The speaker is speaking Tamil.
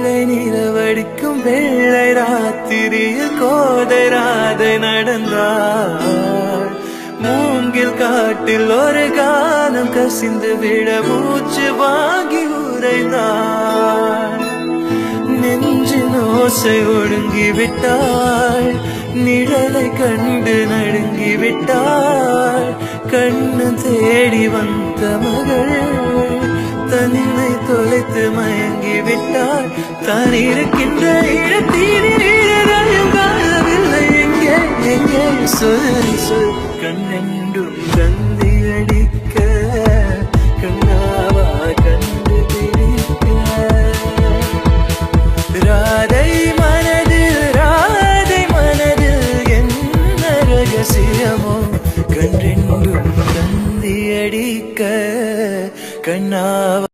வெள்ளை நிலவடிக்கும் வெள்ளை ராத்திரியில் கோதை ராதை நடந்தாள். மூங்கில் காட்டில் ஒரு காலம் கசிந்து விட மூச்சு வாங்கி உறைந்தாள். நெஞ்சின் ஓசை ஒடுங்கி விட்டாள், நிழலை கண்டு நடுங்கி விட்டாள். கண்ணு தேடி வந்த மகள் தன்னை தொலைத்து மயங்கி விட்டாள். தான் இருக்கின்ற இடத்தில் காணவில்லை. எங்கே எங்கே சொல் சொல். கண்ணென்றும் தந்தி அடிக்க கண்ணாவா கண்டுபிடிக்க. ராதை மனதில் என்ன ரகசியமோ கண்ணென்றும் தந்தி அடிக்க கண்ணாவா